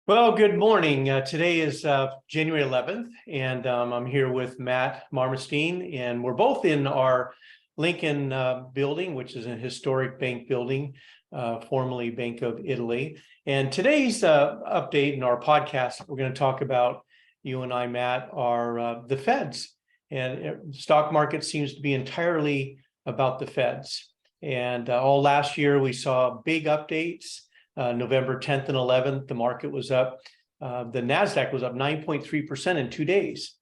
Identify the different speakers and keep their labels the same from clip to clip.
Speaker 1: Well, good morning. Today is January 11th, and I'm here with Matt Marmestein, and we're both in our Lincoln building, which is a historic bank building, formerly Bank of Italy. And today's update in our podcast, we're going to talk about, you and I, Matt, are the Feds. And the stock market seems to be entirely about the Feds. And all last year, we saw big updates. November 10th and 11th, the market was up. The NASDAQ was up 9.3% in 2 days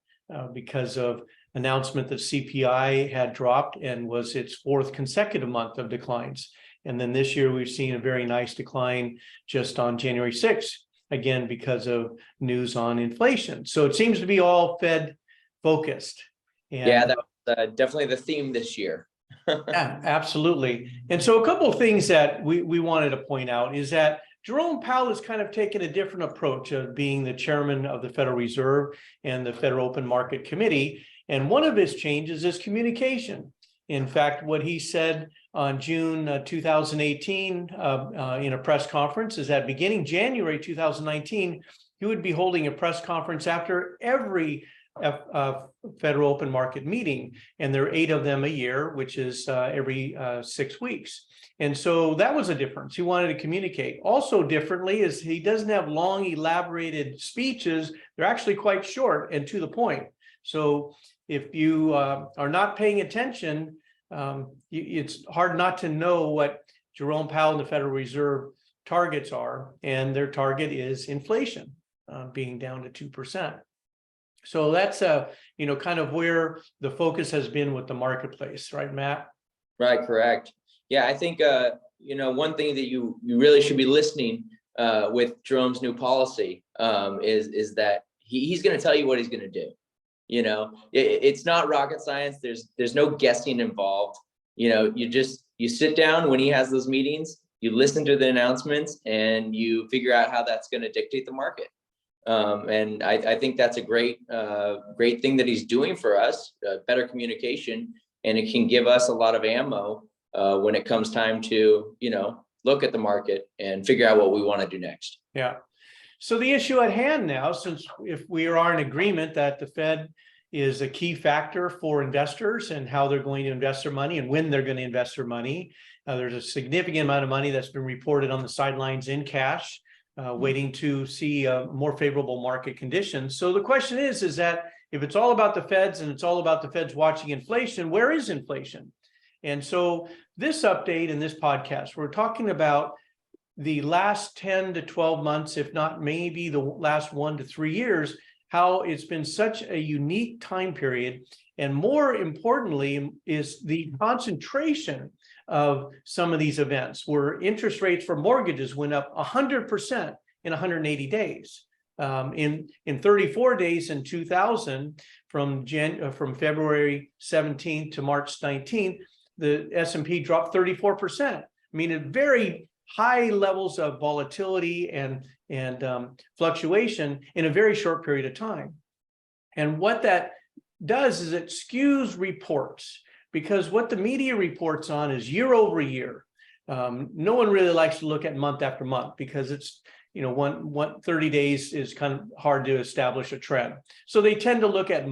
Speaker 1: because of announcement that CPI had dropped and was its fourth consecutive month of declines. And then this year, we've seen a very nice decline just on January 6th, again, because of news on inflation. So it seems to be all Fed focused. And
Speaker 2: yeah, that was definitely the theme this year.
Speaker 1: Yeah, absolutely. And so a couple of things that we wanted to point out is that Jerome Powell has kind of taken a different approach of being the chairman of the Federal Reserve and the Federal Open Market Committee. And one of his changes is communication. In fact, what he said on June 2018 in a press conference is that beginning January 2019, he would be holding a press conference after every Federal Open Market meeting, and there are 8 of them a year, which is every 6 weeks. And so that was a difference. He wanted to communicate. Also differently is he doesn't have long, elaborated speeches. They're actually quite short and to the point. So if you are not paying attention, it's hard not to know what Jerome Powell and the Federal Reserve targets are, and their target is inflation being down to 2%. So that's kind of where the focus has been with the marketplace, right, Matt?
Speaker 2: Right, correct. Yeah, I think one thing that you really should be listening with Jerome's new policy is that he's going to tell you what he's going to do. It's not rocket science. There's no guessing involved. You sit down when he has those meetings, you listen to the announcements, and you figure out how that's going to dictate the market. And I think that's a great thing that he's doing for us, better communication, and it can give us a lot of ammo when it comes time to, look at the market and figure out what we want to do next.
Speaker 1: Yeah. So the issue at hand now, since if we are in agreement that the Fed is a key factor for investors and how they're going to invest their money and when they're going to invest their money, there's a significant amount of money that's been reported on the sidelines in cash. Waiting to see more favorable market conditions. So the question is that if it's all about the Feds and it's all about the Feds watching inflation, where is inflation? And so this update in this podcast, we're talking about the last 10 to 12 months, if not maybe the last 1 to 3 years, how it's been such a unique time period. And more importantly is the concentration of some of these events where interest rates for mortgages went up 100% in 180 days. In 34 days in 2000, from February 17th to March 19th, the S&P dropped 34%. I mean, at very high levels of volatility and fluctuation in a very short period of time. And what that does is it skews reports, because what the media reports on is year over year. No one really likes to look at month after month because it's, 30 days is kind of hard to establish a trend. So they tend to look at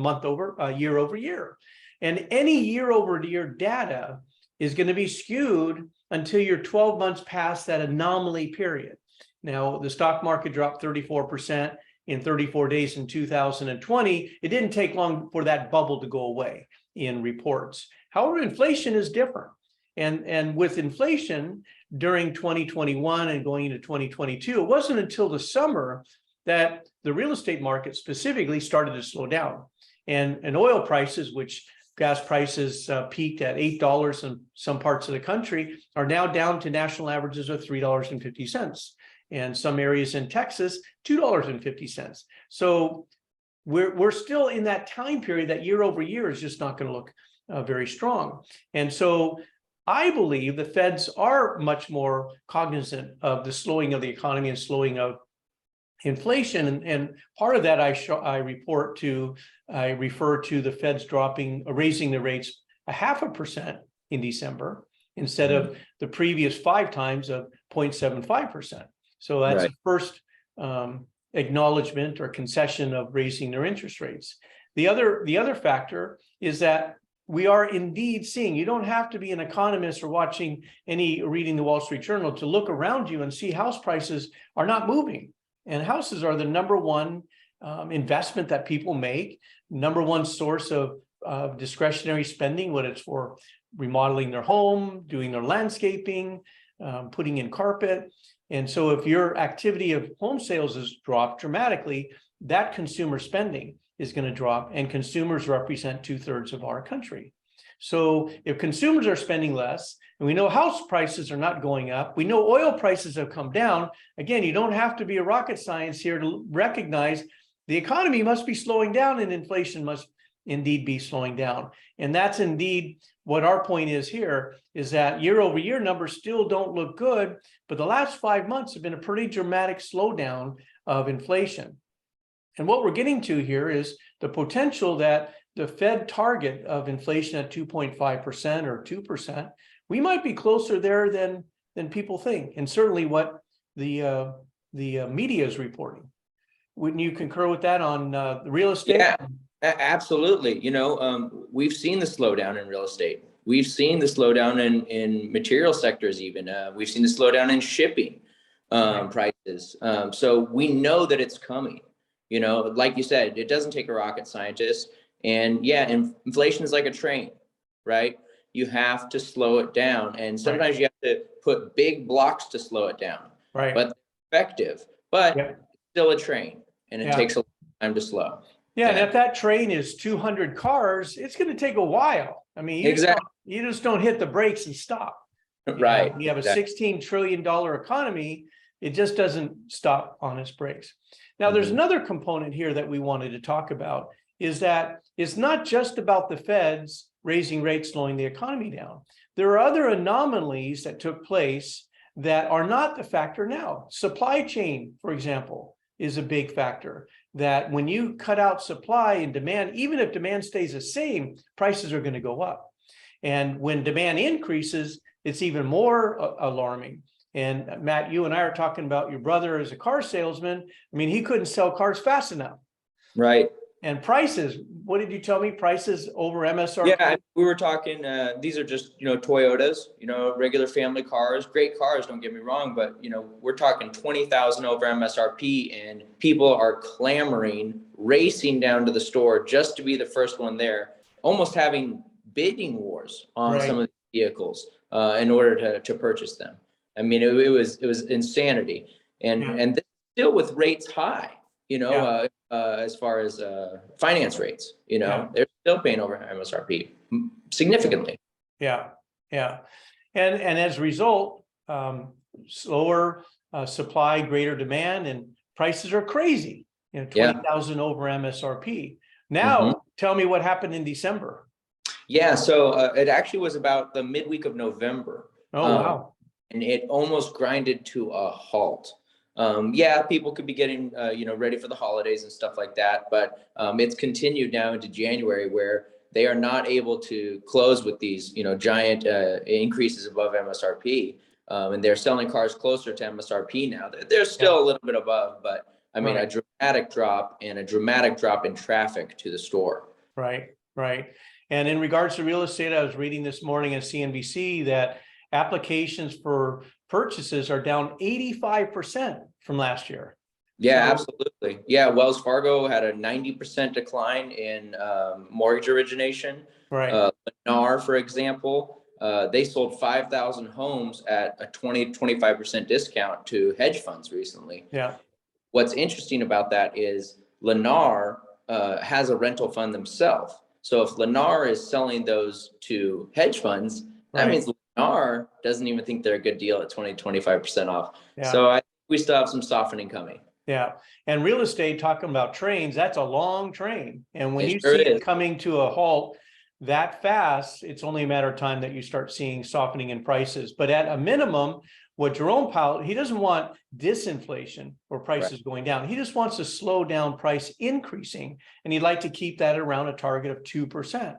Speaker 1: year over year. And any year over year data is going to be skewed until you're 12 months past that anomaly period. Now, the stock market dropped 34% in 34 days in 2020. It didn't take long for that bubble to go away in reports. However, inflation is different. And with inflation during 2021 and going into 2022, it wasn't until the summer that the real estate market specifically started to slow down. And oil prices, which gas prices peaked at $8 in some parts of the country, are now down to national averages of $3.50. And some areas in Texas, $2.50. So we're still in that time period that year over year is just not going to look very strong. And so I believe the Feds are much more cognizant of the slowing of the economy and slowing of inflation. And part of that I refer to the Feds raising the rates 0.5% in December instead of the previous 5 times of 0.75%. So that's the first acknowledgement or concession of raising their interest rates. The other factor is that we are indeed seeing, you don't have to be an economist or reading the Wall Street Journal to look around you and see house prices are not moving. And houses are the number one investment that people make, number one source of discretionary spending, whether it's for remodeling their home, doing their landscaping, putting in carpet. And so if your activity of home sales has dropped dramatically, that consumer spending is going to drop, and consumers represent 2/3 of our country. So if consumers are spending less, and we know house prices are not going up, we know oil prices have come down. Again, you don't have to be a rocket science here to recognize the economy must be slowing down and inflation must indeed be slowing down. And that's indeed what our point is here, is that year over year numbers still don't look good, but the last 5 months have been a pretty dramatic slowdown of inflation. And what we're getting to here is the potential that the Fed target of inflation at 2.5% or 2%, we might be closer there than people think, and certainly what the media is reporting. Wouldn't you concur with that on the real estate?
Speaker 2: Yeah, absolutely. We've seen the slowdown in real estate. We've seen the slowdown in material sectors even. We've seen the slowdown in shipping prices. So we know that it's coming. Like you said, it doesn't take a rocket scientist. And yeah, inflation is like a train, right? You have to slow it down. And sometimes you have to put big blocks to slow it down.
Speaker 1: Right.
Speaker 2: But effective, but it's still a train, and it takes a long time to slow.
Speaker 1: Yeah, and if that train is 200 cars, it's going to take a while. I mean, you just don't hit the brakes and stop.
Speaker 2: Right.
Speaker 1: We have a $16 trillion economy. It just doesn't stop on its brakes. Now, there's another component here that we wanted to talk about, is that it's not just about the Feds raising rates, slowing the economy down. There are other anomalies that took place that are not the factor now. Supply chain, for example, is a big factor, that when you cut out supply and demand, even if demand stays the same, prices are going to go up. And when demand increases, it's even more alarming. And Matt, you and I are talking about your brother as a car salesman. I mean, he couldn't sell cars fast enough.
Speaker 2: Right.
Speaker 1: And prices, what did you tell me? Prices over MSRP?
Speaker 2: Yeah, we were talking, these are just, Toyotas, regular family cars, great cars, don't get me wrong, but, we're talking 20,000 over MSRP, and people are clamoring, racing down to the store just to be the first one there, almost having bidding wars on some of the vehicles in order to purchase them. I mean, it was insanity. And still with rates high, as far as finance rates, they're still paying over MSRP significantly.
Speaker 1: Yeah. And as a result, slower supply, greater demand, and prices are crazy. 20,000 over MSRP. Now, tell me what happened in December.
Speaker 2: Yeah, so it actually was about the midweek of November.
Speaker 1: Oh, wow.
Speaker 2: And it almost grinded to a halt. People could be getting, ready for the holidays and stuff like that. But it's continued now into January, where they are not able to close with these, giant increases above MSRP. And they're selling cars closer to MSRP now. They're still a little bit above, but I mean, a dramatic drop, and a dramatic drop in traffic to the store.
Speaker 1: Right. And in regards to real estate, I was reading this morning at CNBC that applications for purchases are down 85% from last year.
Speaker 2: Yeah, absolutely. Yeah, Wells Fargo had a 90% decline in mortgage origination.
Speaker 1: Right.
Speaker 2: Lennar, for example, they sold 5,000 homes at a 25% discount to hedge funds recently.
Speaker 1: Yeah.
Speaker 2: What's interesting about that is Lennar has a rental fund themselves. So if Lennar is selling those to hedge funds, that means Lennar doesn't even think they're a good deal at 25% off. Yeah. So I think we still have some softening coming.
Speaker 1: Yeah. And real estate, talking about trains, that's a long train. And when you see it coming to a halt that fast, it's only a matter of time that you start seeing softening in prices. But at a minimum, what Jerome Powell, he doesn't want disinflation or prices going down. He just wants to slow down price increasing. And he'd like to keep that around a target of 2%.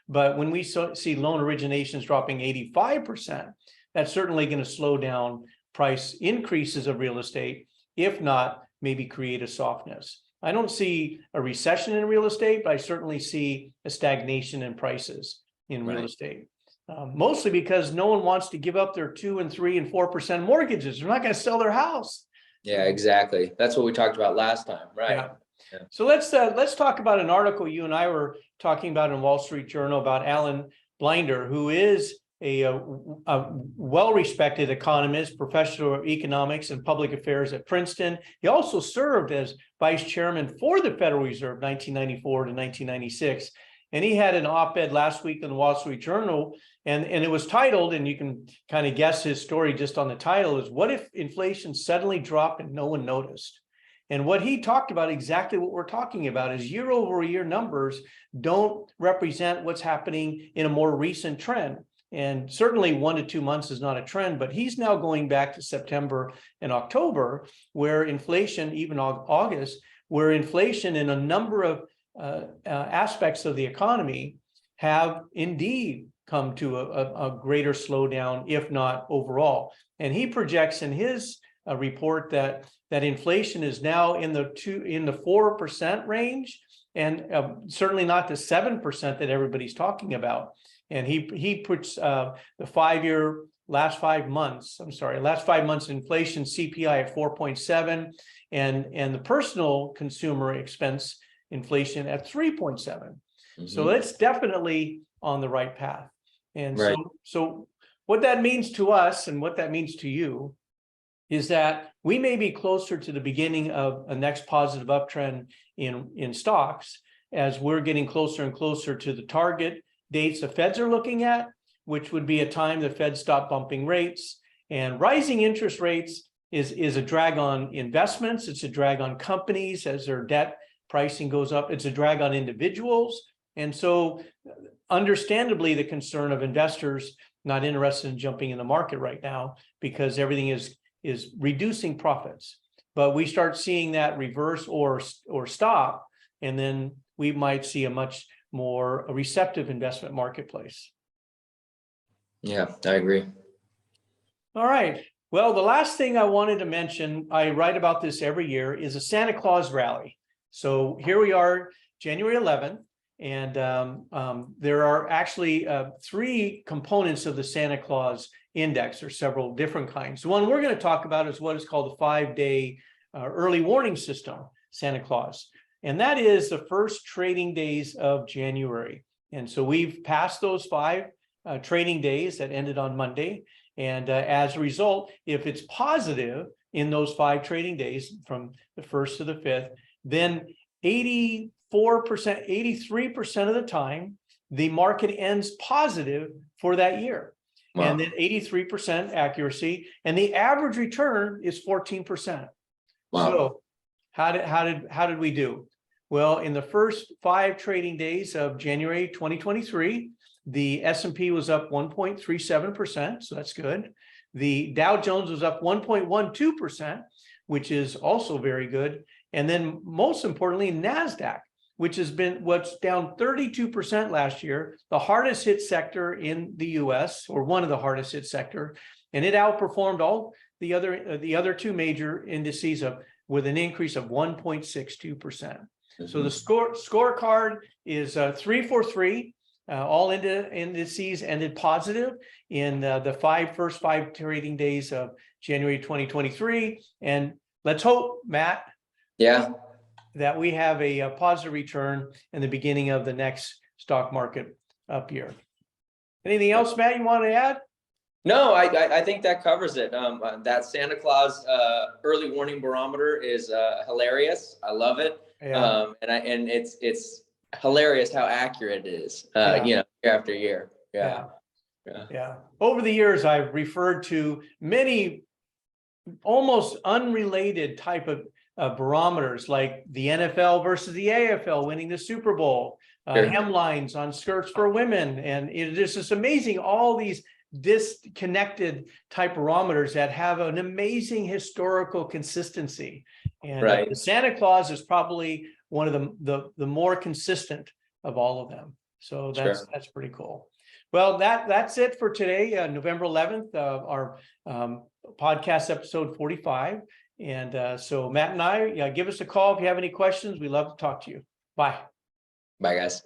Speaker 1: But when we see loan originations dropping 85%, that's certainly going to slow down price increases of real estate, if not maybe create a softness. I don't see a recession in real estate, but I certainly see a stagnation in prices in real estate. Mostly because no one wants to give up their 2 and 3 and 4% mortgages. They're not going to sell their house.
Speaker 2: Yeah, exactly. That's what we talked about last time, right?
Speaker 1: Yeah. So let's talk about an article you and I were talking about in Wall Street Journal about Alan Blinder, who is a well-respected economist, professor of economics and public affairs at Princeton. He also served as vice chairman for the Federal Reserve 1994 to 1996. And he had an op-ed last week in the Wall Street Journal, and it was titled, and you can kind of guess his story just on the title, is "What if inflation suddenly dropped and no one noticed?" And what he talked about, exactly what we're talking about, is year-over-year numbers don't represent what's happening in a more recent trend. And certainly 1 to 2 months is not a trend, but he's now going back to September and October, where inflation, even August, where inflation in a number of aspects of the economy have indeed come to a greater slowdown, if not overall. And he projects in his report that inflation is now in the 4% range, and certainly not the 7% that everybody's talking about. And he puts the last 5 months inflation CPI at 4.7, and the personal consumer expense inflation at 3.7. So it's definitely on the right path. And so what that means to us and what that means to you is that we may be closer to the beginning of a next positive uptrend in stocks, as we're getting closer and closer to the target dates the Feds are looking at, which would be a time the Fed stop bumping rates. And rising interest rates is a drag on investments. It's a drag on companies as their debt pricing goes up. It's a drag on individuals. And so understandably, the concern of investors not interested in jumping in the market right now, because everything is reducing profits. But we start seeing that reverse or stop, and then we might see a much more receptive investment marketplace.
Speaker 2: Yeah, I agree.
Speaker 1: All right. Well, the last thing I wanted to mention, I write about this every year, is a Santa Claus rally. So here we are, January 11th, and there are actually 3 components of the Santa Claus index, or several different kinds. The one we're going to talk about is what is called the 5-day early warning system, Santa Claus. And that is the first trading days of January. And so we've passed those 5 trading days that ended on Monday. And as a result, if it's positive in those 5 trading days from the 1st to the 5th, then 84%, 83% of the time, the market ends positive for that year. Wow. And then 83% accuracy, and the average return is 14%. Wow. So how did we do? Well, in the first 5 trading days of January 2023, the S&P was up 1.37%, so that's good. The Dow Jones was up 1.12%, which is also very good. And then most importantly, NASDAQ, which has been what's down 32% last year, the hardest hit sector in the US, or one of the hardest hit sector, and it outperformed all the other 2 major indices with an increase of 1.62%. So the scorecard is 3 for 3. All indices ended positive in the first 5 trading days of January 2023. And let's hope, Matt, that we have a positive return in the beginning of the next stock market up year. Anything else, Matt, you want to add?
Speaker 2: No, I think that covers it. That Santa Claus early warning barometer is hilarious. I love it. Yeah. And it's hilarious how accurate it is, year after year. Yeah. Over
Speaker 1: the years, I've referred to many almost unrelated type of barometers, like the NFL versus the AFL winning the Super Bowl, hemlines on skirts for women. And it's just amazing, all these disconnected type barometers that have an amazing historical consistency. And the Santa Claus is probably one of the more consistent of all of them. So that's pretty cool. Well, that's it for today, November 11th. Our podcast episode 45. And so Matt and I, yeah, give us a call if you have any questions. We love to talk to you. Bye.
Speaker 2: Bye, guys.